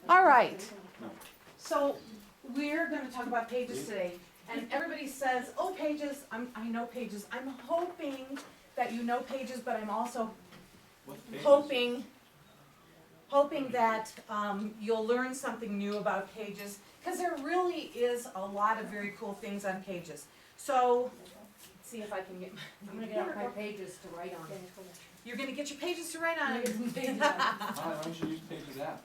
All right, so we're gonna talk about Pages today, and everybody says, oh, Pages, I know Pages. I'm hoping that you know Pages, but I'm also hoping that you'll learn something new about Pages, because there really is a lot of very cool things on Pages. So, let's see if I can get, I'm gonna get out my pages to write on. you're gonna get your Pages to write on. Why don't you use Pages app?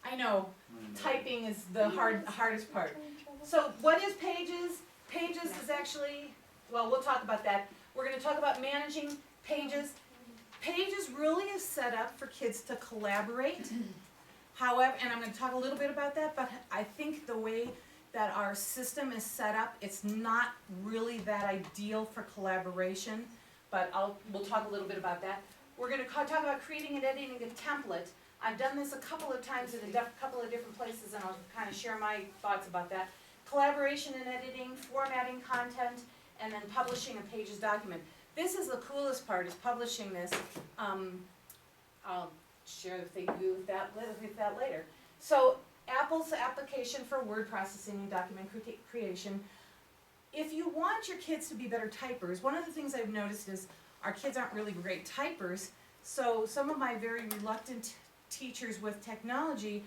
I know, typing is the hardest part. So what is Pages? Pages is actually, well, we'll talk about that. We're gonna talk about managing Pages. Pages really is set up for kids to collaborate. However, and I'm gonna talk a little bit about that, but I think the way that our system is set up, it's not really that ideal for collaboration, but we'll talk a little bit about that. We're gonna talk about creating and editing a template. I've done this a couple of times in a couple of different places, and I'll kind of share my thoughts about that. Collaboration and editing, formatting content, and then publishing a Pages document. This is the coolest part, is publishing this. I'll share with that later. So Apple's application for word processing and document creation. If you want your kids to be better typers, one of the things I've noticed is our kids aren't really great typers. So some of my very reluctant teachers with technology,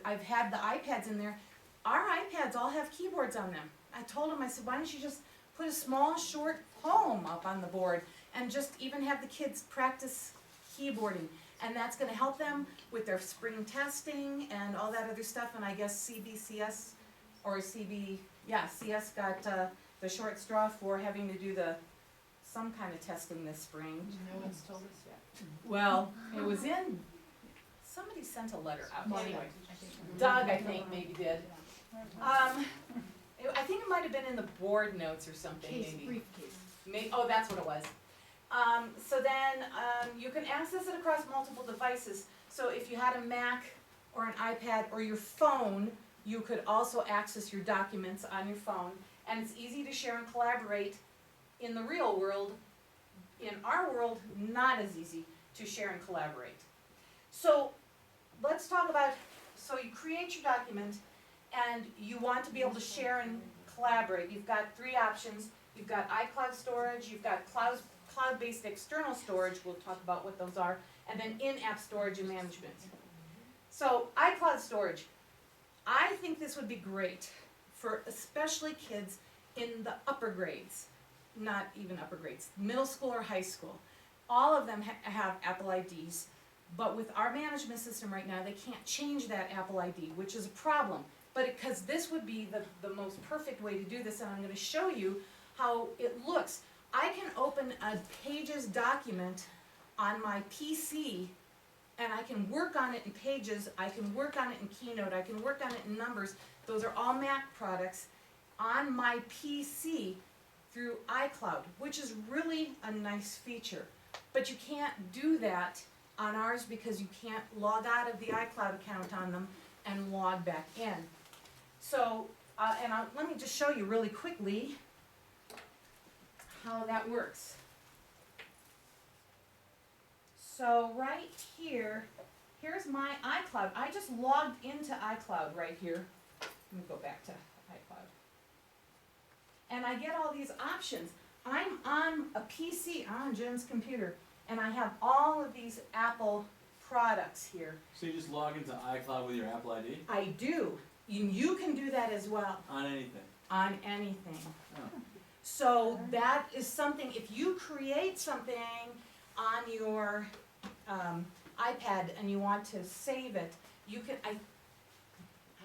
I've had the iPads in there. Our iPads all have keyboards on them. I told them, I said, why don't you just put a small, short poem up on the board and just even have the kids practice keyboarding. And that's gonna help them with their spring testing and all that other stuff. And I guess CBCS or CS got the short straw for having to do some kind of testing this spring. No one's told us yet. Well, it was somebody sent a letter out, anyway. Doug, I think, maybe did. I think it might have been in the board notes or something, maybe. Briefcase. Oh, that's what it was. So then, you can access it across multiple devices. So if you had a Mac or an iPad or your phone, you could also access your documents on your phone. And it's easy to share and collaborate in the real world. In our world, not as easy to share and collaborate. So let's talk about, so you create your document and you want to be able to share and collaborate. You've got three options. You've got iCloud storage, you've got cloud-based external storage, we'll talk about what those are, and then in-app storage and management. So iCloud storage, I think this would be great for especially kids in the upper grades, not even upper grades, middle school or high school. All of them have Apple IDs, but with our management system right now, they can't change that Apple ID, which is a problem. But because this would be the most perfect way to do this, and I'm going to show you how it looks. I can open a Pages document on my PC, and I can work on it in Pages, I can work on it in Keynote, I can work on it in Numbers. Those are all Mac products on my PC through iCloud, which is really a nice feature. But you can't do that on ours because you can't log out of the iCloud account on them and log back in. So, let me just show you really quickly how that works. So right here, here's my iCloud. I just logged into iCloud right here. Let me go back to iCloud. And I get all these options. I'm on a PC, on Jen's computer, and I have all of these Apple products here. So you just log into iCloud with your Apple ID? I do. You can do that as well. On anything? On anything. Oh. So that is something, if you create something on your iPad and you want to save it, you can, I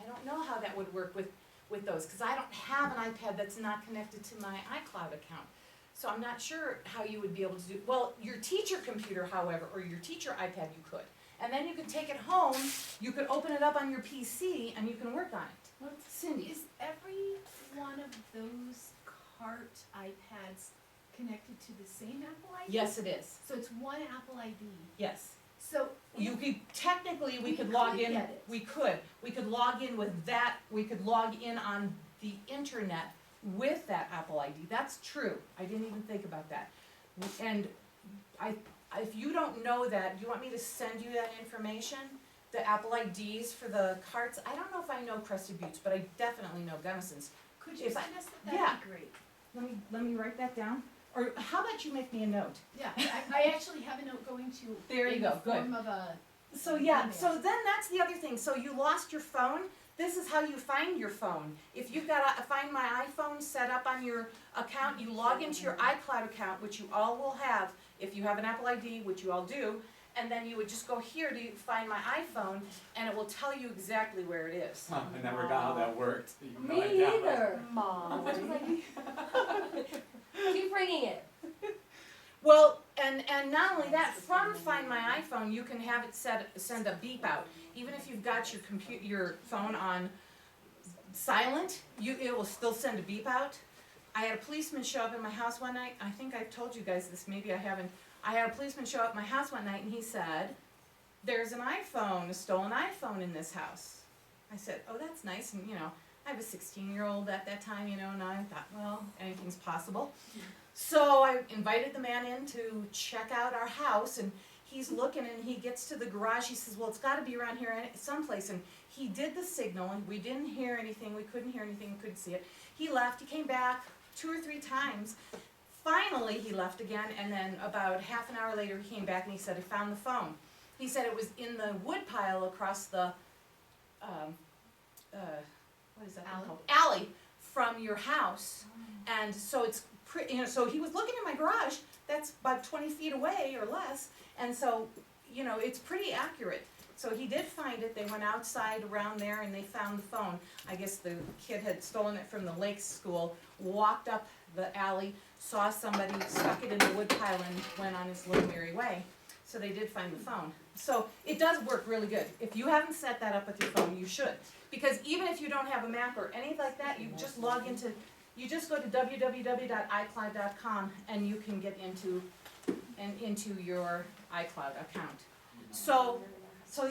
don't know how that would work with those, because I don't have an iPad that's not connected to my iCloud account. So I'm not sure how you would be able to do, well, your teacher computer, however, or your teacher iPad, you could. And then you could take it home, you could open it up on your PC, and you can work on it. Cindy? Is every one of those CART iPads connected to the same Apple ID? Yes, it is. So it's one Apple ID. Yes. So You could, technically, we could log in, get it. we could log in with that, we could log in on the internet with that Apple ID, that's true, I didn't even think about that. And if you don't know that, do you want me to send you that information? the Apple IDs for the carts. I don't know if I know Crested Buttes, but I definitely know Gunnison. Could you If I- send us that? yeah. That'd be great. Let me write that down. Or how about you make me a note? Yeah, I actually have a note going to. There you in go, the good. form of a, So yeah, Email. so then that's the other thing. So you lost your phone. This is how you find your phone. If you've got a Find My iPhone set up on your account, you log into your iCloud account, which you all will have if you have an Apple ID, which you all do, and then you would just go here to Find My iPhone, and it will tell you exactly where it is. Huh, I never got how that worked. Even though I Me downloaded- either. Mom. I was like, keep ringing it. Well, and not only that, from Find My iPhone, you can have it send a beep out. Even if you've got your phone on silent, it will still send a beep out. I had a policeman show up at my house one night. I think I've told you guys this, maybe I haven't. I had a policeman show up at my house one night and he said, "There's an iPhone, a stolen iPhone in this house." I said, "Oh, that's nice." And I have a 16-year-old at that time, and I thought, well, anything's possible. So I invited the man in to check out our house, and he's looking, and he gets to the garage. He says, "Well, it's got to be around here someplace." And he did the signal, and we didn't hear anything. We couldn't hear anything. We couldn't see it. He left. He came back 2 or 3 times. Finally, he left again, and then about half an hour later, he came back, and he said, "I found the phone." He said it was in the wood pile across the, what is that thing Alley? called? Alley from your house. And so it's so he was looking in my garage, that's about 20 feet away or less, and so, it's pretty accurate. So he did find it. They went outside around there and they found the phone. I guess the kid had stolen it from the Lakes School, walked up the alley, saw somebody, stuck it in the wood pile and went on his little merry way. So they did find the phone. So it does work really good. If you haven't set that up with your phone, you should. Because even if you don't have a Mac or anything like that, you just log into, you just go to www.icloud.com and you can get into your iCloud account. So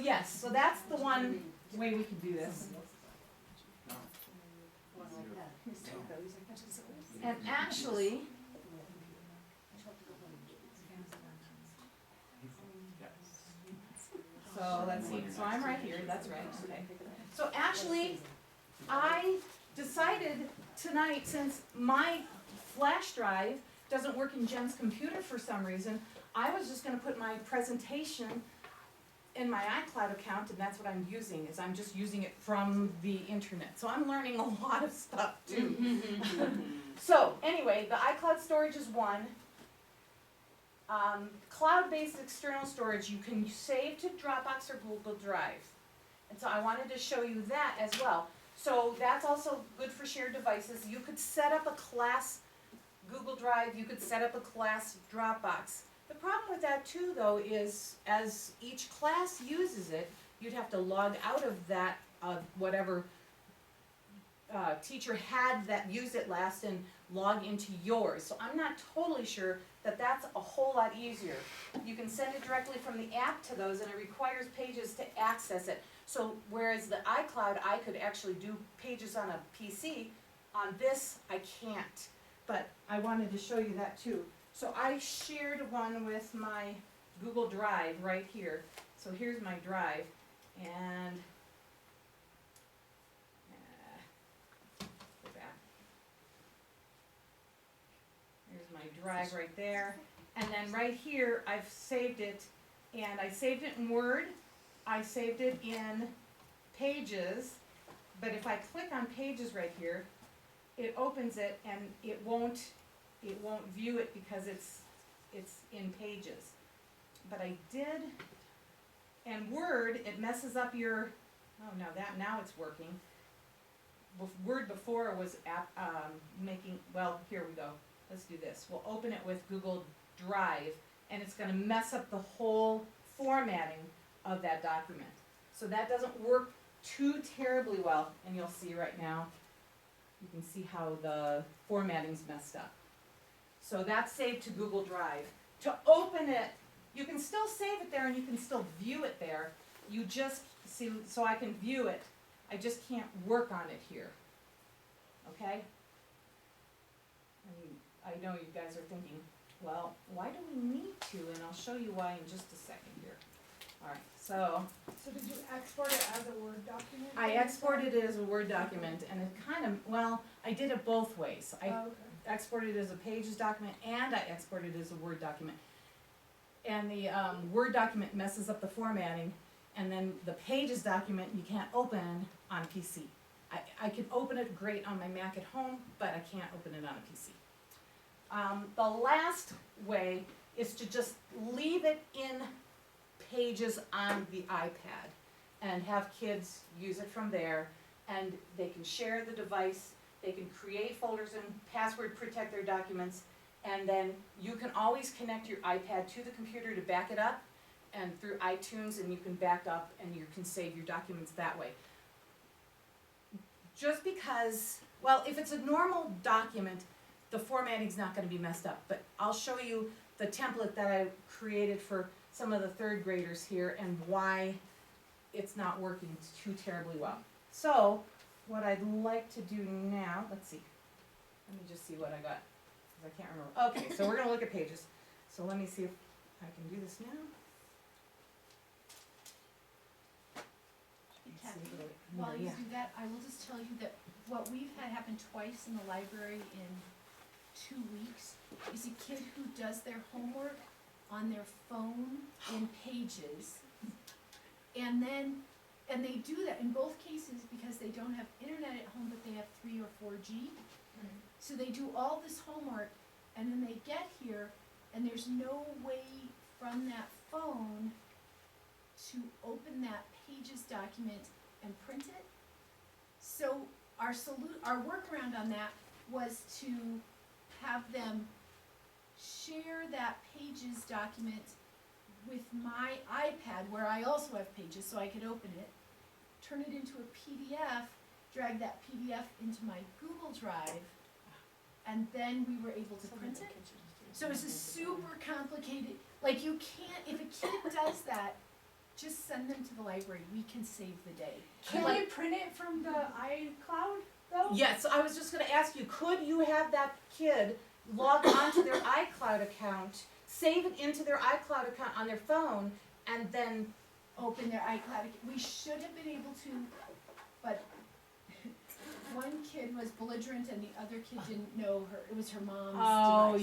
yes, so that's the one way we can do this. No. And actually, so let's see, so I'm right here, that's right, okay. So actually, I decided tonight, since my flash drive doesn't work in Jen's computer for some reason, I was just gonna put my presentation in my iCloud account, and that's what I'm using, is I'm just using it from the internet. So I'm learning a lot of stuff too. So anyway, the iCloud storage is one. Cloud-based external storage, you can save to Dropbox or Google Drive. And so I wanted to show you that as well. So that's also good for shared devices. You could set up a class Google Drive, you could set up a class Dropbox. The problem with that too, though, is as each class uses it, you'd have to log out of that, whatever teacher had that used it last and log into yours. So I'm not totally sure that that's a whole lot easier. You can send it directly from the app to those, and it requires Pages to access it. So whereas the iCloud, I could actually do Pages on a PC, on this I can't. But I wanted to show you that too. So I shared one with my Google Drive right here. So here's my drive, and go back. Here's my drive right there, and then right here I've saved it, and I saved it in Word. I saved it in Pages, but if I click on Pages right here, it opens it and it won't view it because it's in Pages. But I did, and Word, it messes up your, now it's working. Word before was here we go. Let's do this. We'll open it with Google Drive, and it's gonna mess up the whole formatting of that document. So that doesn't work too terribly well, and you'll see right now, you can see how the formatting's messed up. So that's saved to Google Drive. To open it, you can still save it there and you can still view it there. You just see, so I can view it, I just can't work on it here. Okay? And I know you guys are thinking, well, why do we need to? And I'll show you why in just a second here. Alright, So, So did you export it as a Word document? I exported it as a Word document, and it kind of, well, I did it both ways. I Oh, okay. exported it as a Pages document, and I exported it as a Word document. And the Word document messes up the formatting, and then the Pages document you can't open on a PC. I can open it great on my Mac at home, but I can't open it on a PC. The last way is to just leave it in Pages on the iPad and have kids use it from there, and they can share the device, they can create folders and password protect their documents, and then you can always connect your iPad to the computer to back it up, and through iTunes, and you can back up and you can save your documents that way. Just because, well, if it's a normal document, the formatting's not gonna be messed up, but I'll show you the template that I created for some of the third graders here and why it's not working too terribly well. So, what I'd like to do now, let's see, let me just see what I got, because I can't remember. Okay, so we're gonna look at Pages. So let me see if I can do this now. Kathy, See if it'll- While you yeah. do that, I will just tell you that what we've had happen twice in the library in 2 weeks is a kid who does their homework on their phone in Pages. And they do that in both cases because they don't have internet at home, but they have 3 or 4G. So they do all this homework, and then they get here, and there's no way from that phone to open that Pages document and print it. So our workaround on that was to have them share that Pages document with my iPad, where I also have Pages, so I could open it, turn it into a PDF, drag that PDF into my Google Drive, and then we were able to print it. So it's a super complicated, like you can't, if a kid does that, just send them to the library, we can save the day. Can we print it from the iCloud though? Yes, I was just gonna ask you, could you have that kid log onto their iCloud account, save it into their iCloud account on their phone, and then, Open their iCloud, we should have been able to, but one kid was belligerent and the other kid didn't know her, it was her mom's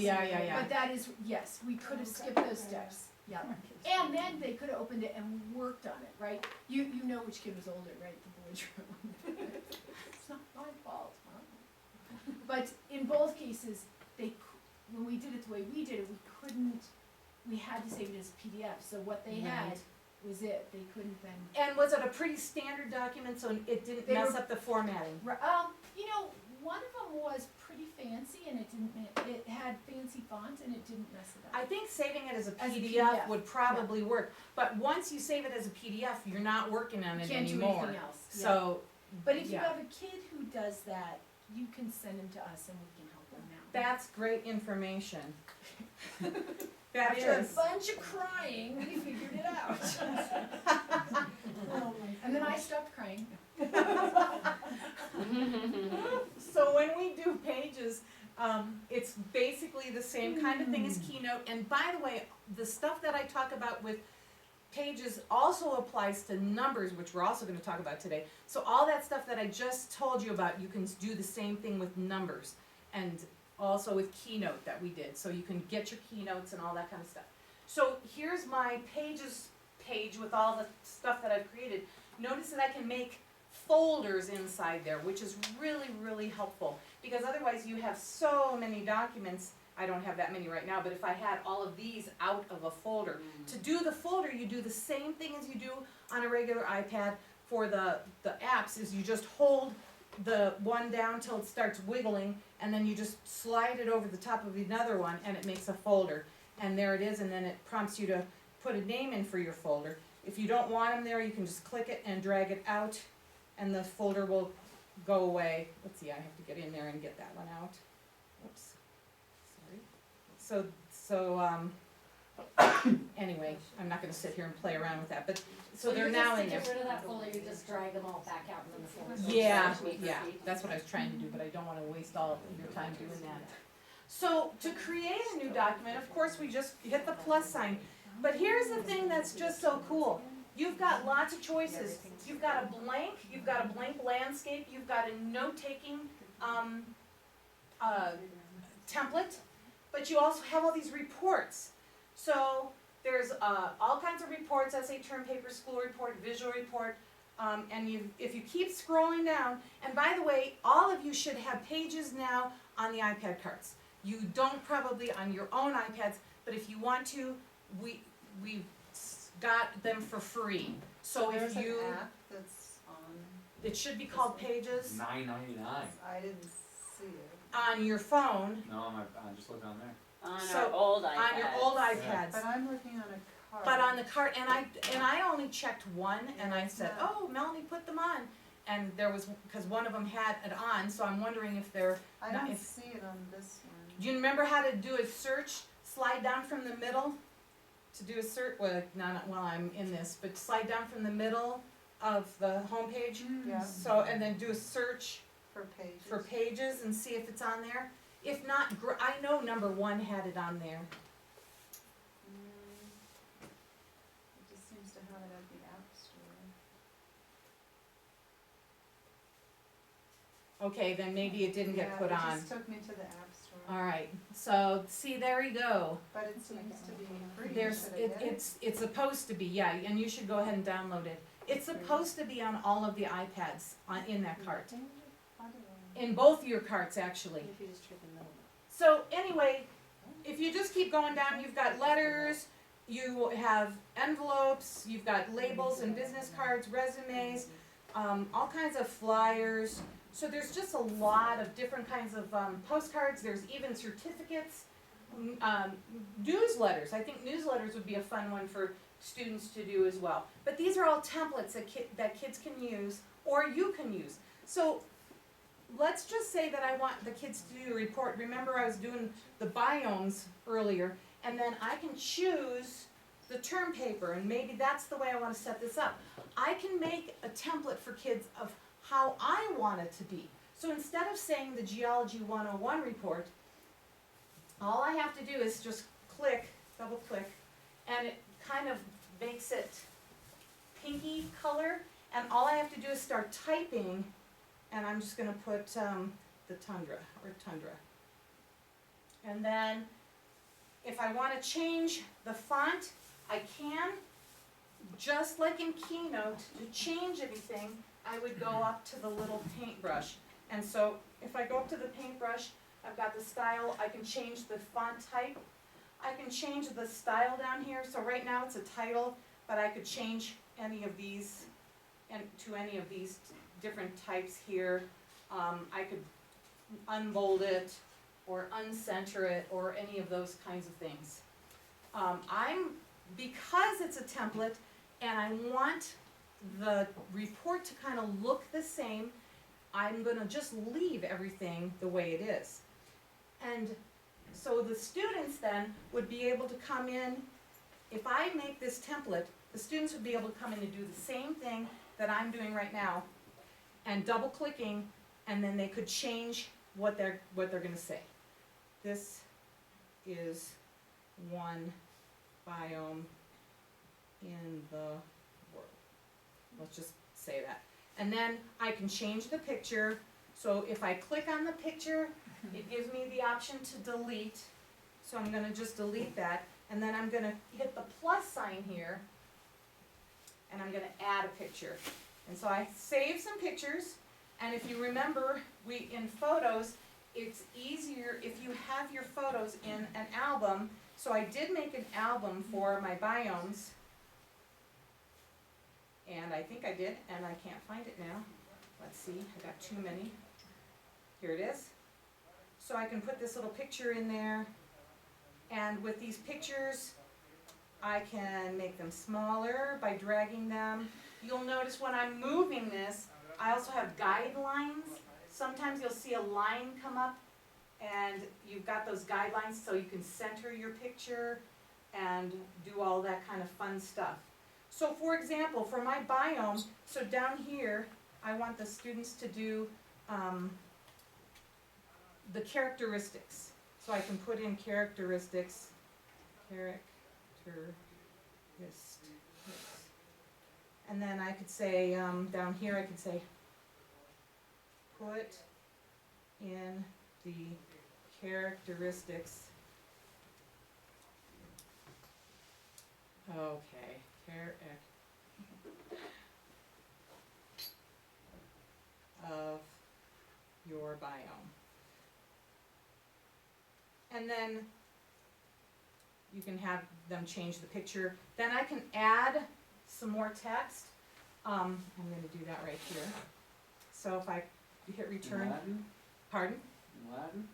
device. yeah. But that is, yes, we could have skipped those steps, yeah. And then they could have opened it and worked on it, right? You know which kid was older, right, the belligerent one. It's not my fault, Mom. But in both cases, when we did it the way we did it, we had to save it as a PDF, so what they had Right. was it, they couldn't then. And was it a pretty standard document, so it didn't They mess were- up the formatting? You know, one of them was pretty fancy and it had fancy font and it didn't mess it up. I think saving it as a As a PDF PDF, would probably work, but once you save it as a PDF, you're not working on it Can't do anymore. anything else, yeah. So, But if you yeah. have a kid who does that, you can send them to us and we can help them out. that's great information. That After a is. bunch of crying, we figured it out. Oh my And then I gosh. stopped crying. So when we do Pages, it's basically the same kind of thing as Keynote. And by the way, the stuff that I talk about with Pages also applies to numbers, which we're also going to talk about today. So all that stuff that I just told you about, you can do the same thing with numbers, and also with Keynote that we did. So you can get your keynotes and all that kind of stuff. So here's my Pages page with all the stuff that I've created. Notice that I can make folders inside there, which is really, really helpful, because otherwise you have so many documents. I don't have that many right now, but if I had all of these out of a folder, to do the folder, you do the same thing as you do on a regular iPad for the apps, is you just hold the one down till it starts wiggling, and then you just slide it over the top of another one, and it makes a folder. And there it is, and then it prompts you to put a name in for your folder. If you don't want them there, you can just click it and drag it out, and the folder will go away. Let's see, I have to get in there and get that one out. Oops, sorry. Anyway, I'm not gonna sit here and play around with that, but, so they're now in there. To get rid of that folder, you just drag them all back out and then the folder. Yeah, that's what I was trying to do, but I don't wanna waste all your time doing that. So, to create a new document, of course, we just hit the plus sign. But here's the thing that's just so cool. you've got lots of choices. You've got a blank landscape, you've got a note-taking, template, but you also have all these reports. So there's all kinds of reports, essay, term paper, school report, visual report, and if you keep scrolling down, and by the way, all of you should have pages now on the iPad cards. You don't probably on your own iPads, but if you want to, we've got them for free. So if there's you, an app that's on, it should be called Pages $9.99. I didn't see it. on your phone, No, I'm just looking on there. On So, our old iPads. on your old iPads. But I'm looking on a card. But on the cart, and I only checked one, and I said, oh, Melanie put them on, and there was, cause one of them had it on, so I'm wondering if they're, I not- don't if- see it on this one. do you remember how to do a search, slide down from the middle? To do a search, well, not while I'm in this, but slide down from the middle of the homepage, Yeah, so, and then do a search for pages. for pages and see if it's on there. If not, I know number one had it on there. It just seems to have it at the App Store. Okay, then maybe it didn't get put Yeah, on. it just took me to the App Store. Alright, so, see, there you go. But it seems to be free. There's, Should I get it? it's supposed to be, yeah, and you should go ahead and download it. It's supposed to be on all of the iPads in that cart. How do I- In both your carts, actually. If you just trick in the middle. So anyway, if you just keep going down, you've got letters, you have envelopes, you've got labels and business cards, resumes, all kinds of flyers. So there's just a lot of different kinds of postcards, there's even certificates, newsletters. I think newsletters would be a fun one for students to do as well. But these are all templates that kids can use, or you can use. So let's just say that I want the kids to do a report. Remember, I was doing the biomes earlier, and then I can choose the term paper, and maybe that's the way I want to set this up. I can make a template for kids of how I want it to be. So instead of saying the Geology 101 report, all I have to do is just click, double click, and it kind of makes it pinky color, and all I have to do is start typing, and I'm just gonna put the tundra. And then if I wanna change the font, I can. Just like in Keynote, to change anything, I would go up to the little paintbrush. And so if I go up to the paintbrush, I've got the style, I can change the font type. I can change the style down here, so right now it's a title, but I could change any of these and to any of these different types here. I could unbold it or uncenter it or any of those kinds of things. Because it's a template and I want the report to kind of look the same, I'm gonna just leave everything the way it is. And so the students then would be able to come in, if I make this template, the students would be able to come in and do the same thing that I'm doing right now, and double clicking, and then they could change what they're gonna say. This is one biome in the world. Let's just say that. And then I can change the picture, so if I click on the picture, it gives me the option to delete. So I'm gonna just delete that, and then I'm gonna hit the plus sign here, and I'm gonna add a picture. And so I save some pictures, and if you remember, in photos, it's easier if you have your photos in an album. So I did make an album for my biomes, and I think I did, and I can't find it now. Let's see, I got too many. Here it is. So I can put this little picture in there, and with these pictures, I can make them smaller by dragging them. You'll notice when I'm moving this, I also have guidelines. Sometimes you'll see a line come up, and you've got those guidelines so you can center your picture and do all that kind of fun stuff. So for example, for my biome, so down here, I want the students to do the characteristics. So I can put in characteristics, And then I could say, down here, I could say, put in the characteristics. Okay, of your biome. And then you can have them change the picture. Then I can add some more text. I'm gonna do that right here. So if I hit In return, Latin? pardon? In Latin?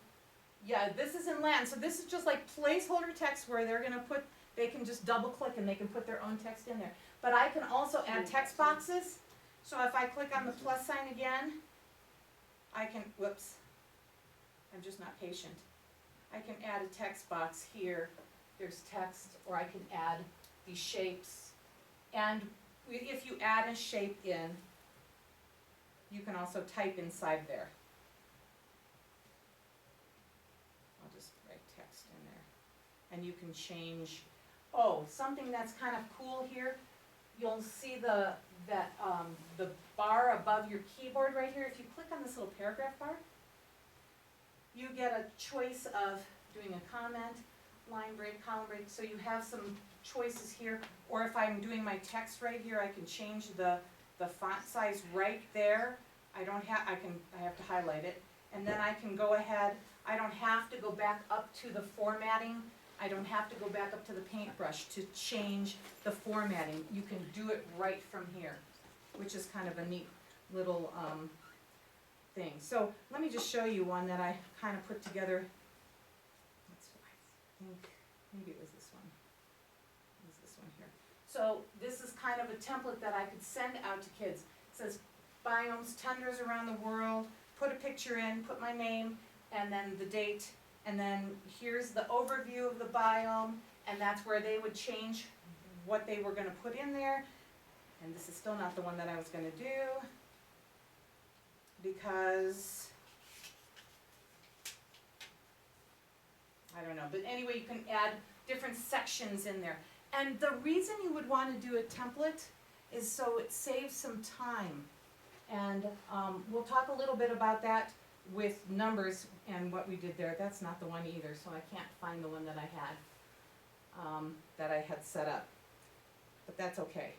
Yeah, this is in Latin, so this is just like placeholder text where they're gonna put, they can just double click and they can put their own text in there. But I can also add text boxes, so if I click on the plus sign again, I can, whoops, I'm just not patient. I can add a text box here, there's text, or I can add these shapes. And if you add a shape in, you can also type inside there. I'll just write text in there. And you can change, oh, something that's kind of cool here, you'll see the bar above your keyboard right here. If you click on this little paragraph bar, you get a choice of doing a comment, line break, column break, so you have some choices here. Or if I'm doing my text right here, I can change the font size right there. I have to highlight it. And then I can go ahead, I don't have to go back up to the formatting. I don't have to go back up to the paintbrush to change the formatting. You can do it right from here, which is kind of a neat little thing. So let me just show you one that I kind of put together. I think maybe it was this one. It was this one here. So this is kind of a template that I could send out to kids. It says biomes, tundras around the world, put a picture in, put my name, and then the date, and then here's the overview of the biome, and that's where they would change what they were gonna put in there. And this is still not the one that I was gonna do, because I don't know, but anyway, you can add different sections in there. And the reason you would wanna do a template is so it saves some time. And we'll talk a little bit about that with numbers and what we did there. That's not the one either, so I can't find the one that I had set up. But that's okay.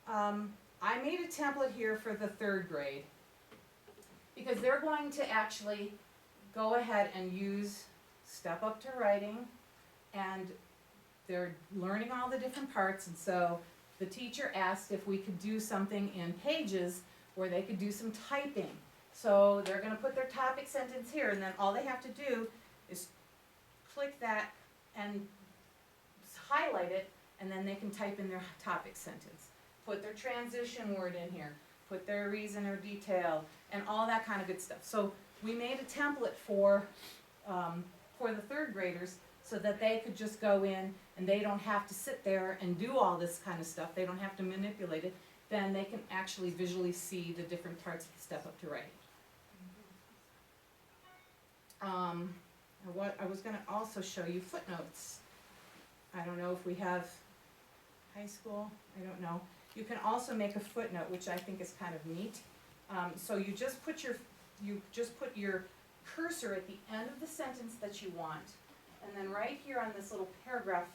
I made a template here for the 3rd grade, because they're going to actually go ahead and use Step Up to Writing, and they're learning all the different parts, and so the teacher asked if we could do something in Pages where they could do some typing. So they're gonna put their topic sentence here, and then all they have to do is click that and highlight it, and then they can type in their topic sentence. Put their transition word in here, put their reason or detail, and all that kind of good stuff. So we made a template for the 3rd graders, so that they could just go in and they don't have to sit there and do all this kind of stuff, they don't have to manipulate it, then they can actually visually see the different parts of the Step Up to Writing. I was gonna also show you footnotes. I don't know if we have high school, I don't know. You can also make a footnote, which I think is kind of neat. So you just put your cursor at the end of the sentence that you want, and then right here on this little paragraph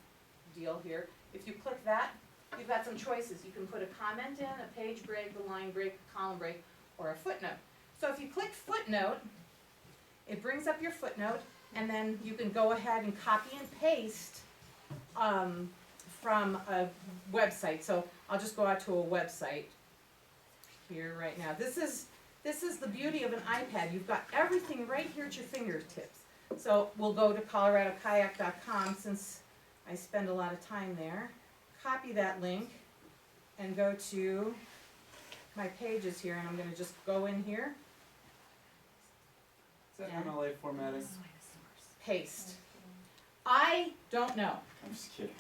deal here, if you click that, you've got some choices. You can put a comment in, a page break, a line break, a column break, or a footnote. So if you click footnote, it brings up your footnote, and then you can go ahead and copy and paste from a website. So I'll just go out to a website here right now. This is the beauty of an iPad. You've got everything right here at your fingertips. So we'll go to coloradokayak.com, since I spend a lot of time there. Copy that link and go to my Pages here, and I'm gonna just go in here, Is that Yeah. MLA formatting? paste. I don't know. I'm just kidding.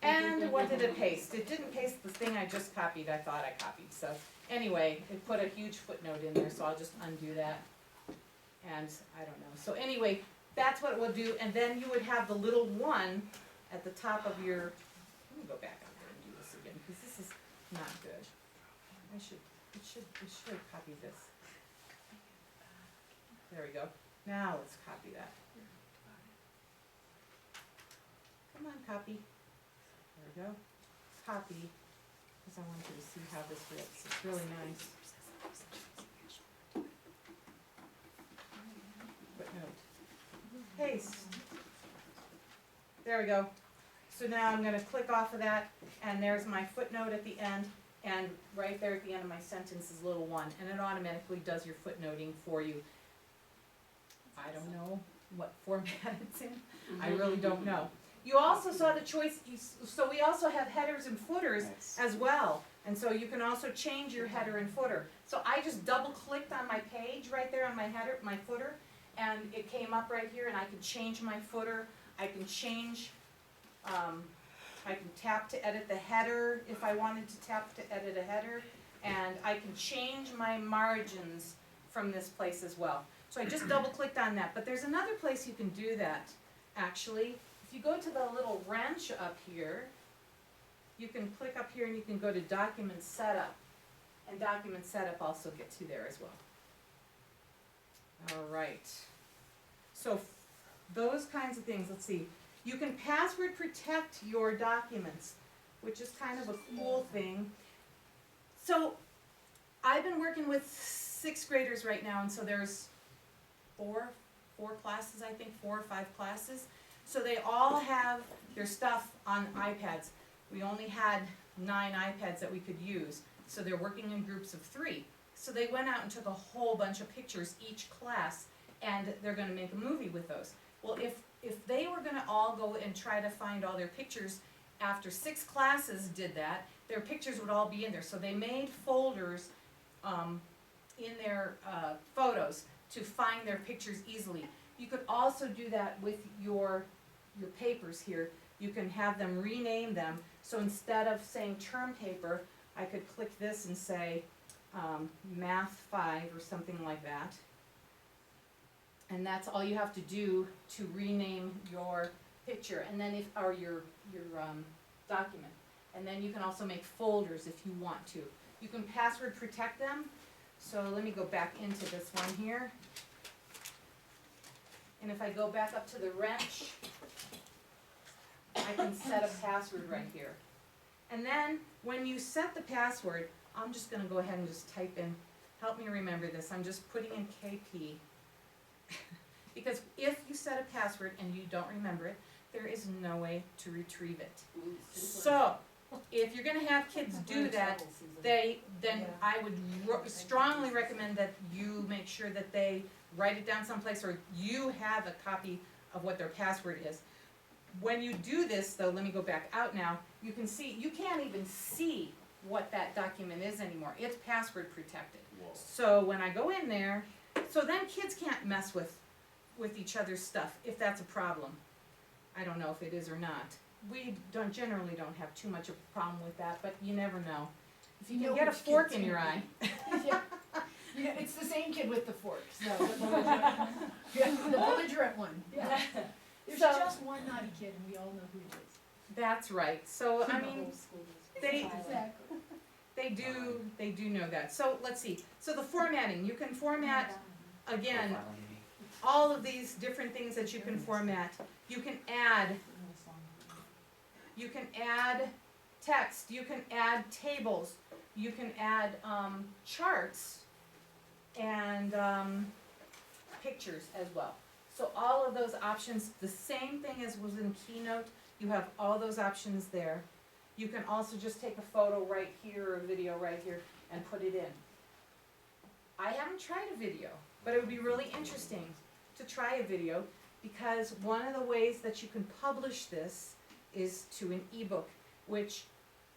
And what did it paste? It didn't paste the thing I just copied, I thought I copied, so anyway, it put a huge footnote in there, so I'll just undo that. And I don't know, so anyway, that's what it will do, and then you would have the little one at the top of your, let me go back on here and do this again, because this is not good. It should copy this. There we go. Now let's copy that. Come on, copy. There we go. Copy, because I want you to see how this looks. It's really nice. Footnote. Paste. There we go. So now I'm gonna click off of that, and there's my footnote at the end, and right there at the end of my sentence is little one, and it automatically does your footnoting for you. I don't know what format it's in. I really don't know. You also saw the choice, so we also have headers and footers Nice. as well. And so you can also change your header and footer. So I just double clicked on my page right there on my header, my footer, and it came up right here, and I can change my footer. I can change, I can tap to edit the header if I wanted to tap to edit a header. And I can change my margins from this place as well. So I just double clicked on that, but there's another place you can do that, actually. If you go to the little wrench up here, you can click up here and you can go to Document Setup. And Document Setup also gets you there as well. All right. So those kinds of things, let's see. You can password protect your documents, which is kind of a cool thing. So I've been working with 6th graders right now, and so there's four classes, I think, 4 or 5 classes. So they all have their stuff on iPads. We only had 9 iPads that we could use, so they're working in groups of 3. So they went out and took a whole bunch of pictures each class, and they're gonna make a movie with those. Well, if they were gonna all go and try to find all their pictures, after 6 classes did that, their pictures would all be in there. So they made folders in their photos to find their pictures easily. You could also do that with your papers here. You can have them rename them. So instead of saying term paper, I could click this and say Math 5 or something like that. And that's all you have to do to rename your picture, and then or your document. And then you can also make folders if you want to. You can password protect them. So let me go back into this one here. And if I go back up to the wrench, I can set a password right here. And then when you set the password, I'm just gonna go ahead and just type in, help me remember this, I'm just putting in KP. Because if you set a password and you don't remember it, there is no way to retrieve it. So, if you're gonna have kids do that, then I would strongly recommend that you make sure that they write it down someplace, or you have a copy of what their password is. When you do this, though, let me go back out now, you can see, you can't even see what that document is anymore. It's password protected. Whoa. So when I go in there, so then kids can't mess with each other's stuff, if that's a problem. I don't know if it is or not. We generally don't have too much of a problem with that, but you never know. If you can get a fork in your eye. Yeah, it's the same kid with the fork, so. Yeah, the belligerent one. Yeah. There's So- just one naughty kid, and we all know who it is. That's right. So, I mean, they Exactly. they do know that. So let's see. So the formatting, you can format, again, Profile on Amy. all of these different things that you can format. You can add text, you can add tables, you can add charts and pictures as well. So all of those options, the same thing as was in Keynote, you have all those options there. You can also just take a photo right here or a video right here and put it in. I haven't tried a video, but it would be really interesting to try a video, because one of the ways that you can publish this is to an ebook, which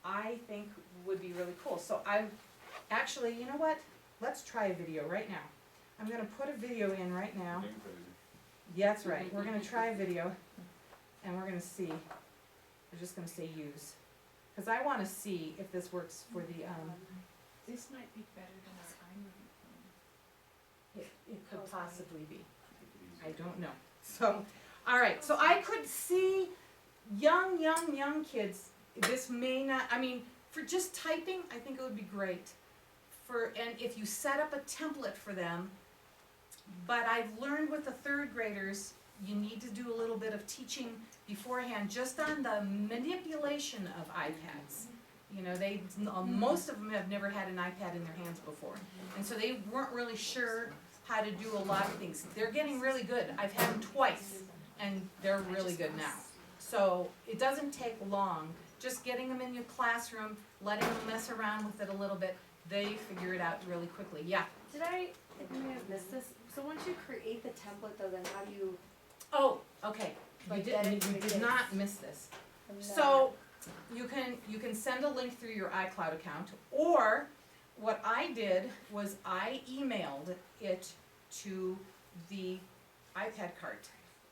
I think would be really cool. So actually, you know what? Let's try a video right now. I'm gonna put a video in right now. Being crazy. Yeah, that's right. We're gonna try a video, and we're gonna see. We're just gonna say use, because I wanna see if this works for the, This might be better than our iMovie phone. it could possibly be. Take it I easy. don't know. So, all right, so I could see young kids, this may not, I mean, for just typing, I think it would be great. And if you set up a template for them, but I've learned with the third graders, you need to do a little bit of teaching beforehand, just on the manipulation of iPads. You know, most of them have never had an iPad in their hands before, and so they weren't really sure how to do a lot of things. They're getting really good. I've had them twice, and they're really good now. So it doesn't take long, just getting them in your classroom, letting them mess around with it a little bit, they figure it out really quickly. Yeah. I may have missed this, so once you create the template though, then how do you, Oh, okay, you Like that did, is you the did case. not miss this. from So, you can send a link through your iCloud account, or what I did was I emailed it to the iPad cart.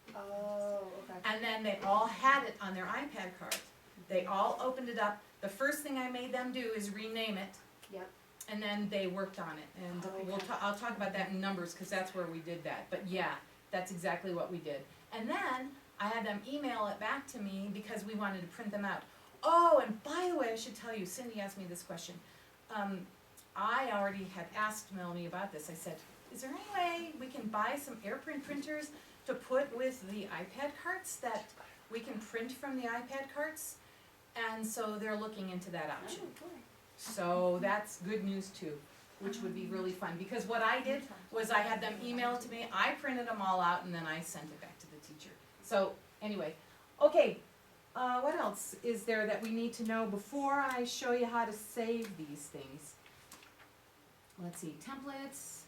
that? Oh, okay. And then they all had it on their iPad cart. They all opened it up. The first thing I made them do is rename it. Yep. And then they worked on it, and Okay. I'll talk about that in numbers, cause that's where we did that, but yeah, that's exactly what we did. And then, I had them email it back to me, because we wanted to print them out. Oh, and by the way, I should tell you, Cindy asked me this question. I already had asked Melanie about this, I said, is there any way we can buy some AirPrint printers to put with the iPad carts, that we can print from the iPad carts? And so they're looking into that option. So that's good news too, which would be really fun, because what I did was I had them email it to me, I printed them all out, and then I sent it back to the teacher. So, anyway, okay, what else is there that we need to know before I show you how to save these things? Let's see, templates.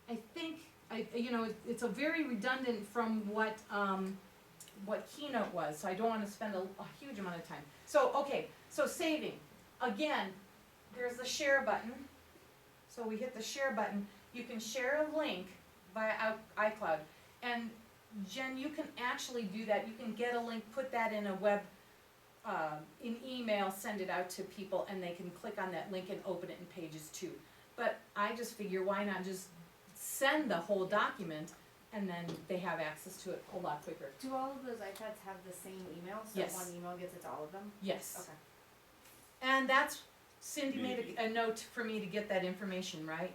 I think, it's a very redundant from what Keynote was, so I don't wanna spend a huge amount of time. So, okay, so saving, again, there's the share button. So we hit the share button, you can share a link via iCloud. And Jen, you can actually do that, you can get a link, put that in a web, in email, send it out to people, and they can click on that link and open it in Pages too. But I just figure, why not just send the whole document, and then they have access to it a lot quicker. Do all of those iPads have the same email, so Yes. one email gets it to all of them? Yes. Okay. And that's, Cindy made a note for me to get that information, right?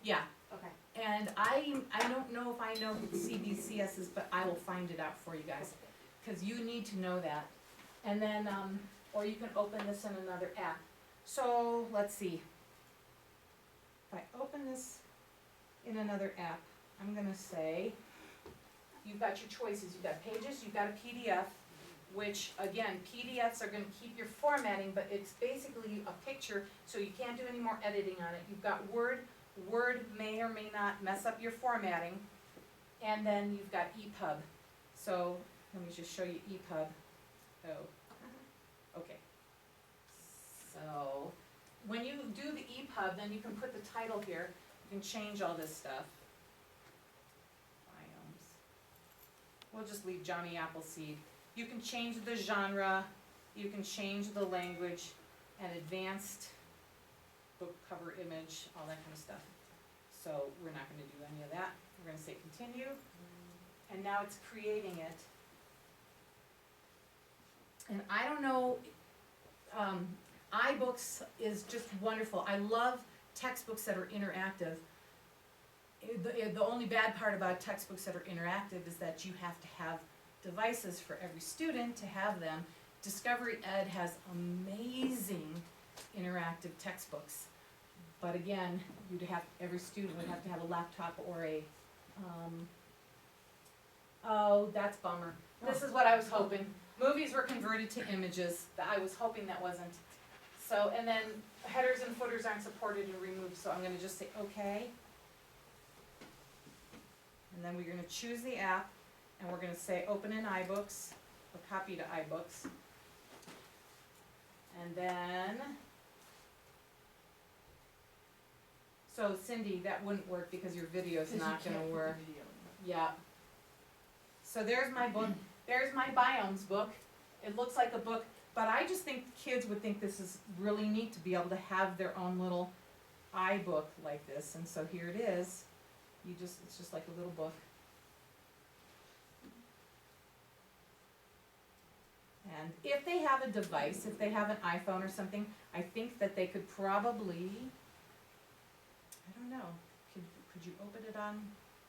Yeah, Okay. and I don't know if I know who the CBCS is, but I will find it out for you guys, cause you need to know that. And then, or you can open this in another app. So, let's see. If I open this in another app, I'm gonna say, you've got your choices, you've got Pages, you've got a PDF, which, again, PDFs are gonna keep your formatting, but it's basically a picture, so you can't do any more editing on it. You've got Word, Word may or may not mess up your formatting, and then you've got EPUB. So, let me just show you EPUB. Oh, okay. So, when you do the EPUB, then you can put the title here, you can change all this stuff. Biomes. We'll just leave Johnny Appleseed. You can change the genre, you can change the language, and advanced book cover image, all that kind of stuff. So we're not gonna do any of that. We're gonna say continue, and now it's creating it. And I don't know, iBooks is just wonderful. I love textbooks that are interactive. The only bad part about textbooks that are interactive is that you have to have devices for every student to have them. Discovery Ed has amazing interactive textbooks. But again, every student would have to have a laptop or a, oh, that's bummer. This is what I was hoping. Movies were converted to images, I was hoping that wasn't. So, and then headers and footers aren't supported and removed, so I'm gonna just say okay. And then we're gonna choose the app, and we're gonna say open in iBooks, or copy to iBooks. And then, so Cindy, that wouldn't work because your video's not gonna work. Yeah. So there's my book, there's my biomes book. It looks like a book, but I just think kids would think this is really neat to be able to have their own little iBook like this, and so here it is. It's just like a little book. And if they have a device, if they have an iPhone or something, I think that they could probably, I don't know, could you open it on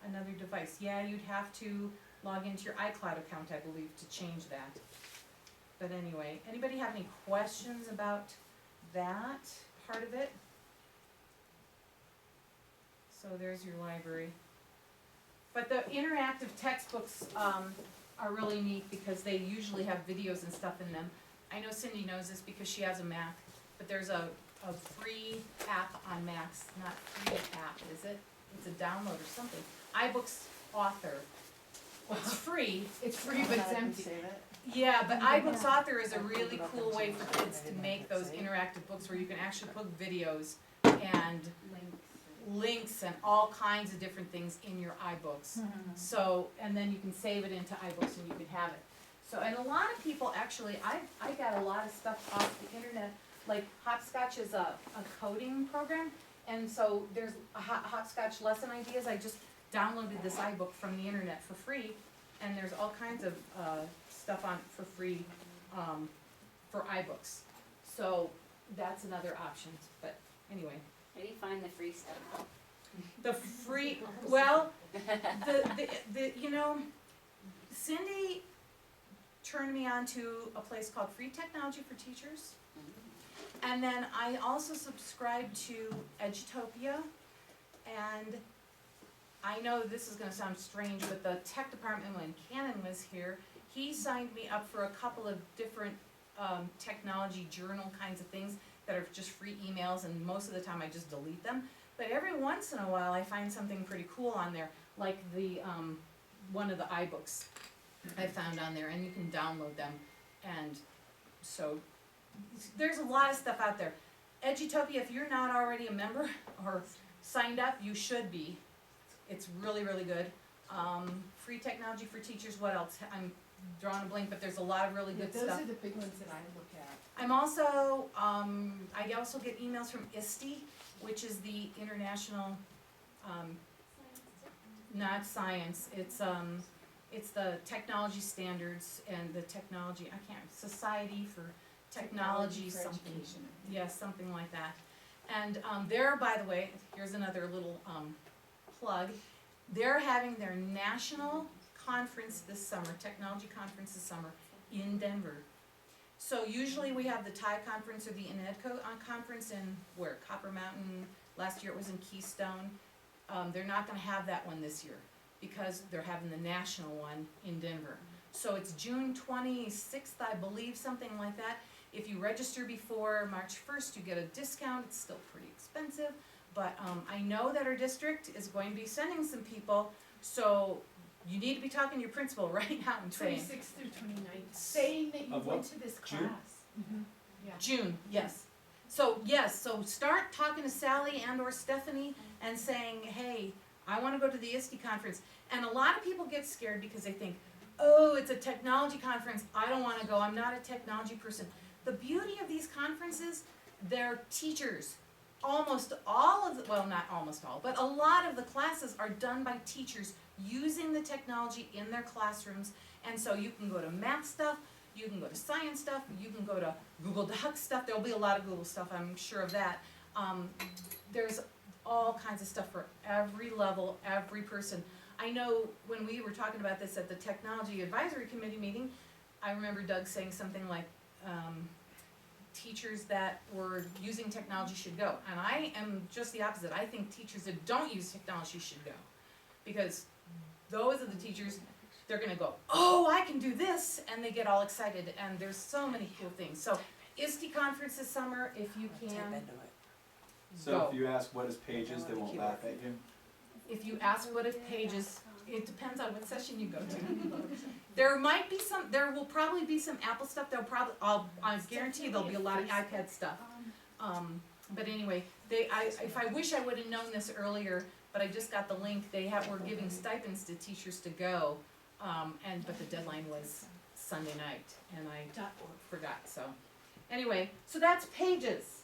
another device? Yeah, you'd have to log into your iCloud account, I believe, to change that. But anyway, anybody have any questions about that part of it? So there's your library. But the interactive textbooks, are really neat because they usually have videos and stuff in them. I know Cindy knows this because she has a Mac, but there's a free app on Macs, not free app, is it? It's a download or something. iBooks Author. It's free, but it's empty. Yeah, but iBooks Author is a really cool way for kids to make those interactive books where you can actually put videos and links and all kinds of different things in your iBooks. So, and then you can save it into iBooks and you can have it. So, and a lot of people actually, I got a lot of stuff off the internet, like Hopscotch is a coding program, and so there's a Hopscotch lesson ideas. I just downloaded this iBook from the internet for free, and there's all kinds of stuff on for free for iBooks. So that's another option, but anyway. Where do you find the free stuff? The free, well, the you know, Cindy turned me on to a place called Free Technology for Teachers. And then I also subscribe to Edutopia, and I know this is gonna sound strange, but the tech department, when Cannon was here, he signed me up for a couple of different technology journal kinds of things that are just free emails, and most of the time I just delete them. But every once in a while I find something pretty cool on there, like the one of the iBooks I found on there, and you can download them. And so there's a lot of stuff out there. Edutopia, if you're not already a member or signed up, you should be. It's really, really good. Free Technology for Teachers, what else? I'm drawing a blank, but there's a lot of really good stuff. Those are the big ones that I look at. I'm also, I also get emails from ISTE, which is the International, not science, it's the technology standards and the technology, I can't, Society for Technology for something. Education. Yes, something like that. And they're, by the way, here's another little plug, they're having their national conference this summer, technology conference this summer in Denver. So usually we have the TIE conference or the INEDCO conference in where? Copper Mountain, last year it was in Keystone. They're not gonna have that one this year because they're having the national one in Denver. So it's June 26th, I believe, something like that. If you register before March 1st, you get a discount. It's still pretty expensive, but I know that our district is going to be sending some people, so you need to be talking to your principal right now and saying. 26th through 29th, saying that you Of went what? to this June? class. Yeah. June, yes. So, yes, so start talking to Sally and or Stephanie and saying, hey, I wanna go to the ISTE conference. And a lot of people get scared because they think, oh, it's a technology conference, I don't wanna go, I'm not a technology person. The beauty of these conferences, they're teachers. Almost all of the, well, not almost all, but a lot of the classes are done by teachers using the technology in their classrooms. And so you can go to math stuff, you can go to science stuff, you can go to Google Docs stuff, there'll be a lot of Google stuff, I'm sure of that. There's all kinds of stuff for every level, every person. I know when we were talking about this at the Technology Advisory Committee meeting, I remember Doug saying something like, teachers that were using technology should go. And I am just the opposite. I think teachers that don't use technology should go. Because those are the teachers, they're gonna go, oh, I can do this, and they get all excited, and there's so many cool things. So, ISTE conference this summer, if you can, So go. if you ask what is Pages, they won't laugh at you. If you ask what if Pages, it depends on what session you go to. There might be some, there will probably be some Apple stuff, I guarantee there'll be a lot of iPad stuff. But anyway, if I wish I would've known this earlier, but I just got the link, we're giving stipends to teachers to go, but the deadline was Sunday night, and I forgot, so. Anyway, so that's Pages.